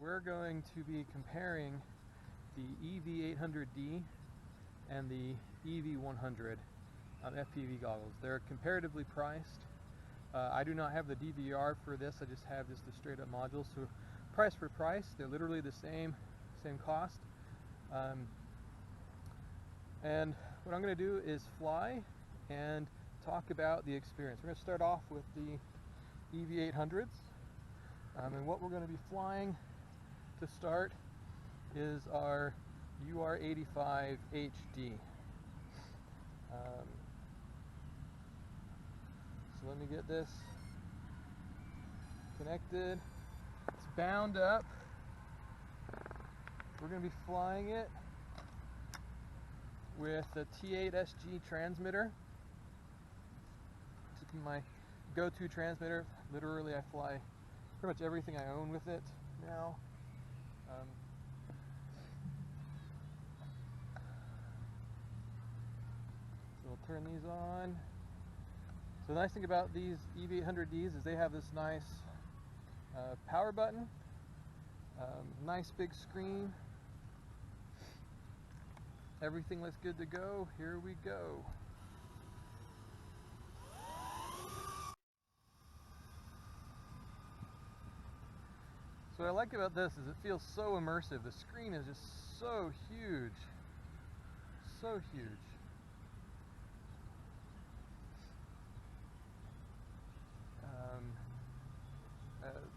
we're going to be comparing the EV800D and the EV100 FPV goggles. They're comparatively priced. I do not have the DVR for this, I just have just the straight up module, so price for price, they're literally the same cost. And what I'm going to do is fly and talk about the experience. We're going to start off with the EV800s, and what we're going to be flying to start is our UR85HD. So let me get this connected. It's bound up. We're going to be flying it with the T8SG transmitter. This is my go-to transmitter. Literally, I fly pretty much everything I own with it now. So we'll turn these on. So the nice thing about these EV800Ds is they have this nice power button, nice big screen. Everything looks good to go. Here we go. So what I like about this is it feels so immersive. The screen is just so huge. So huge.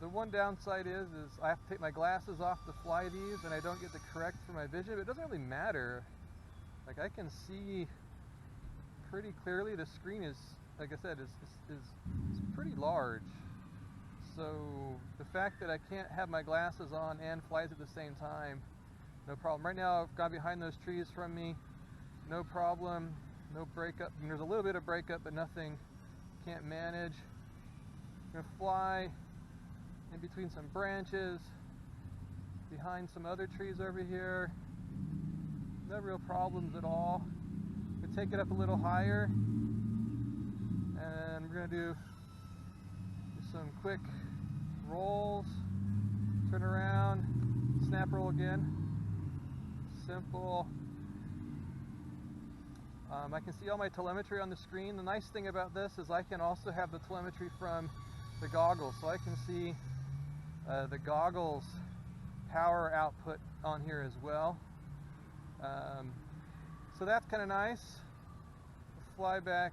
The one downside is I have to take my glasses off to fly these, and I don't get to correct for my vision, but it doesn't really matter. Like, I can see pretty clearly. The screen is, like I said, is pretty large. So the fact that I can't have my glasses on and flies at the same time, no problem. Right now I've gone behind those trees from me, no problem, no breakup. I mean, there's a little bit of breakup, but nothing, can't manage. I'm gonna fly in between some branches, behind some other trees over here. No real problems at all. I'm gonna take it up a little higher, and we're gonna do some quick rolls, turn around, snap roll again. Simple. I can see all my telemetry on the screen. The nice thing about this is I can also have the telemetry from the goggles, so I can see the goggles power output on here as well. So that's kind of nice. Fly back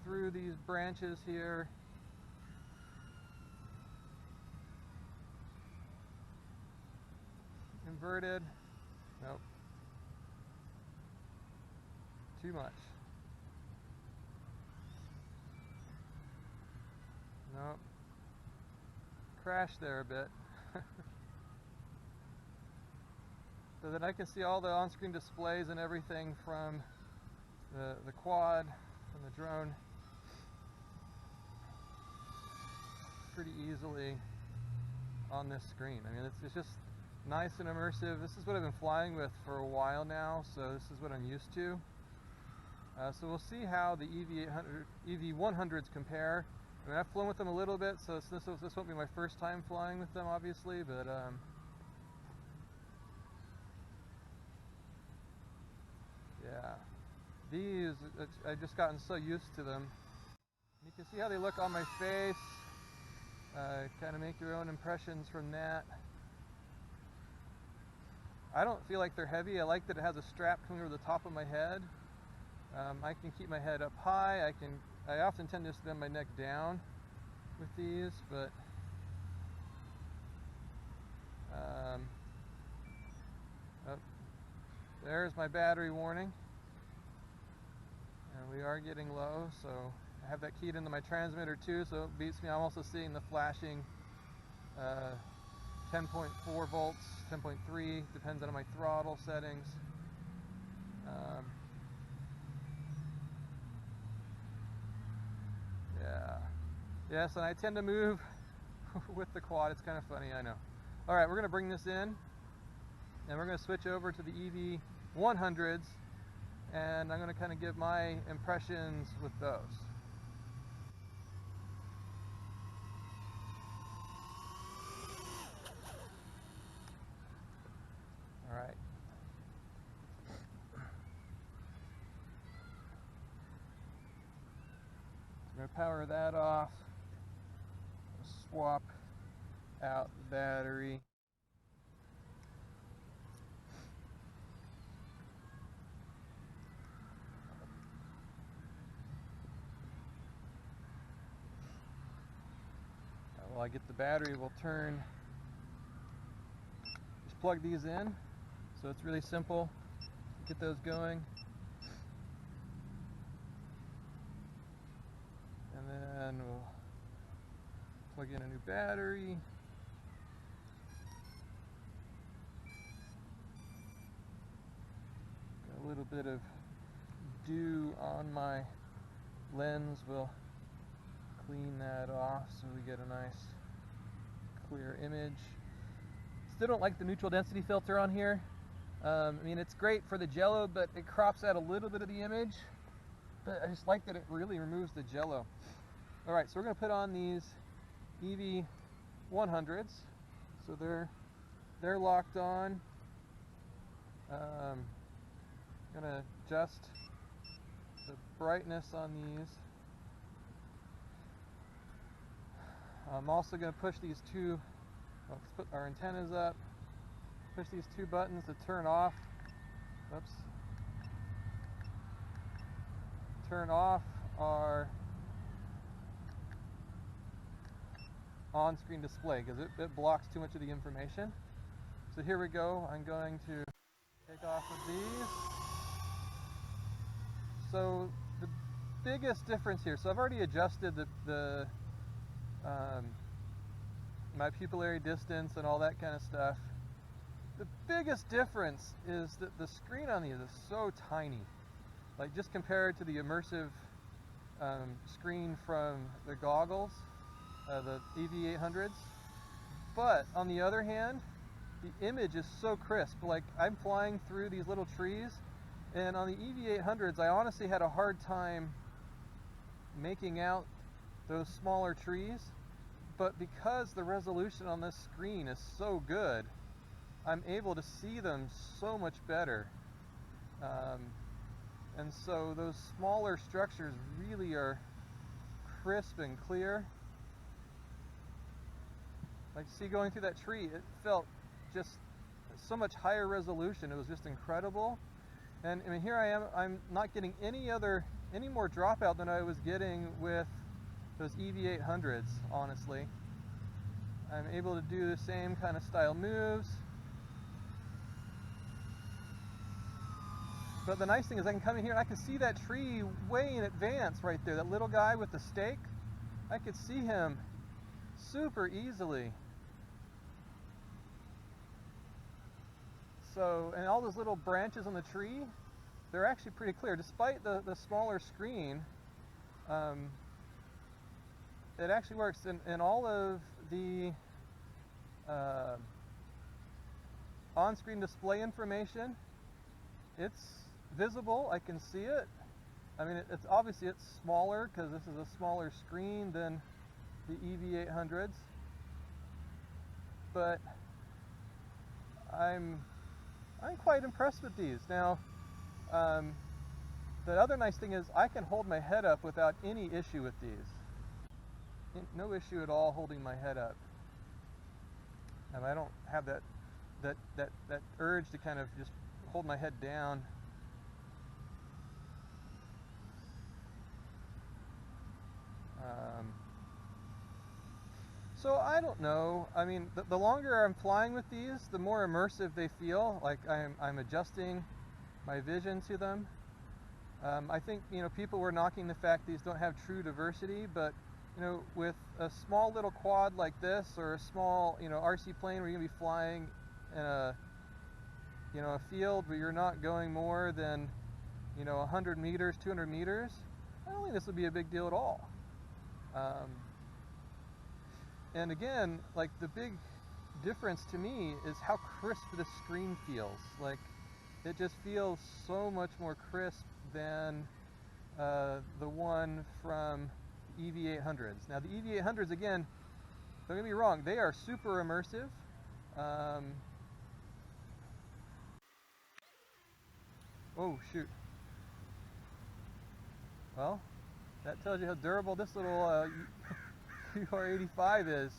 through these branches here. Inverted. Nope. Too much. Nope. Crashed there a bit. So that I can see all the on-screen displays and everything from the quad and the drone pretty easily on this screen. I mean, it's just nice and immersive. This is what I've been flying with for a while now, so this is what I'm used to. So we'll see how the EV100s compare. I mean, I've flown with them a little bit, so this won't be my first time flying with them, obviously, but yeah, these, I've just gotten so used to them. You can see how they look on my face. Kind of make your own impressions from that. I don't feel like they're heavy. I like that it has a strap coming over the top of my head. I can keep my head up high. I often tend to bend my neck down with these, but oh, there's my battery warning. And we are getting low, so I have that keyed into my transmitter too, so it beats me. I'm also seeing the flashing 10.4 volts, 10.3, depends on my throttle settings. Yeah. Yes, and I tend to move with the quad. It's kind of funny, I know. All right, we're going to bring this in, and we're going to switch over to the EV100s, and I'm going to kind of give my impressions with those. power that off. Swap out the battery. While I get the battery, we'll just plug these in. So it's really simple to get those going. And then we'll plug in a new battery. Got a little bit of dew on my lens. We'll clean that off so we get a nice clear image. Still don't like the neutral density filter on here. I mean, it's great for the jello, but it crops out a little bit of the image. But I just like that it really removes the jello. All right, so we're going to put on these EV100s. So they're locked on. I'm going to adjust the brightness on these. I'm also going to push these two, let's put our antennas up, push these two buttons to turn off, oops, turn off our on-screen display because it blocks too much of the information. So here we go, I'm going to take off of these. So the biggest difference here, so I've already adjusted my pupillary distance and all that kind of stuff. The biggest difference is that the screen on these is so tiny. Like just compared to the immersive screen from the goggles, the EV800s. But on the other hand, the image is so crisp. Like I'm flying through these little trees, and on the EV800s, I honestly had a hard time making out those smaller trees. But because the resolution on this screen is so good, I'm able to see them so much better. And so those smaller structures really are crisp and clear. Like see going through that tree, it felt just so much higher resolution. It was just incredible. And I mean, here I am, I'm not getting any more dropout than I was getting with those EV800s, honestly. I'm able to do the same kind of style moves. But the nice thing is I can come in here and I can see that tree way in advance right there. That little guy with the stake, I could see him super easily. So, and all those little branches on the tree, they're actually pretty clear. Despite the smaller screen, it actually works. In all of the on-screen display information, it's visible. I can see it. I mean, it's obviously it's smaller because this is a smaller screen than the EV800s. But I'm quite impressed with these. Now, the other nice thing is I can hold my head up without any issue with these. No issue at all holding my head up. And I don't have that urge to kind of just hold my head down. So I don't know. I mean, the longer I'm flying with these, the more immersive they feel. Like I'm adjusting my vision to them. I think people were knocking the fact these don't have true diversity, but with a small little quad like this, or a small RC plane where you're gonna be flying in a a field where you're not going more than 100 meters, 200 meters, I don't think this would be a big deal at all. And again, like the big difference to me is how crisp the screen feels. Like it just feels so much more crisp than the one from EV800s. Now the EV800s, again, don't get me wrong, they are super immersive. Oh shoot. Well, That tells you how durable this little UR85 is.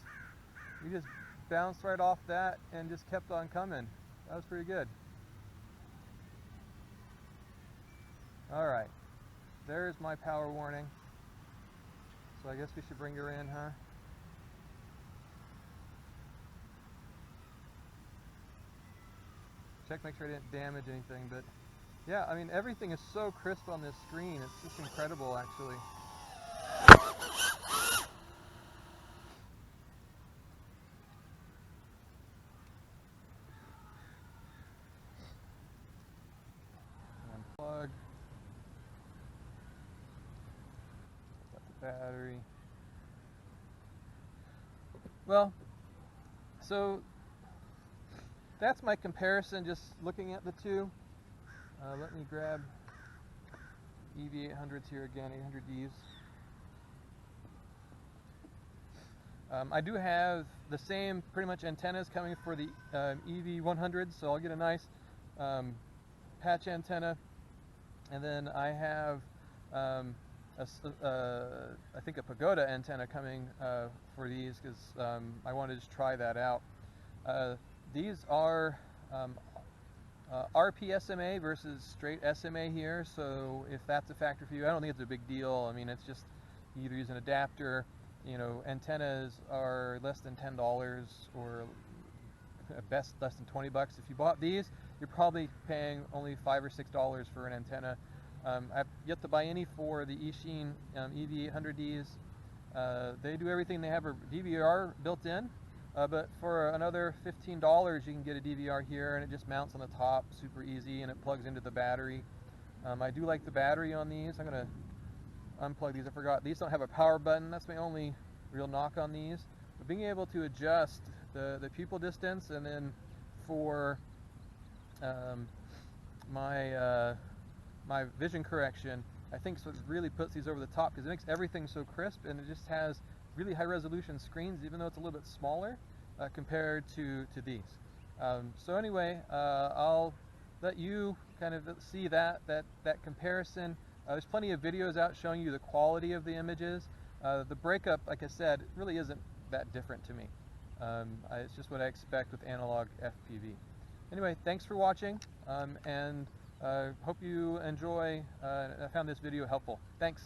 We just bounced right off that and just kept on coming. That was pretty good. Alright, there's my power warning. So I guess we should bring her in, huh? Check, make sure I didn't damage anything, but yeah, I mean, everything is so crisp on this screen. It's just incredible, actually. Unplug. Got the battery. Well, so that's my comparison, just looking at the two. Let me grab EV800s here again, 800Ds. I do have the same pretty much antennas coming for the EV100, so I'll get a nice patch antenna, and then I have I think a pagoda antenna coming for these because I wanted to just try that out. These are RP-SMA versus straight SMA here, so if that's a factor for you, I don't think it's a big deal. I mean, it's just you either use an adapter. You know, antennas are less than $10 or at best less than 20 bucks. If you bought these, you're probably paying only $5 or $6 for an antenna. I've yet to buy any for the Eachine EV800Ds. They do everything. They have a DVR built in, but for another $15 you can get a DVR here, and it just mounts on the top, super easy, and it plugs into the battery. I do like the battery on these. I'm going to unplug these. I forgot these don't have a power button. That's my only real knock on these. But being able to adjust the pupil distance, and then for my vision correction, I think so it really puts these over the top because it makes everything so crisp, and it just has really high resolution screens, even though it's a little bit smaller compared to these. So anyway, I'll let you kind of see that comparison. There's plenty of videos out showing you the quality of the images. The breakup, like I said, really isn't that different to me. It's just what I expect with analog FPV. Anyway, thanks for watching, and hope you enjoy. I found this video helpful. Thanks.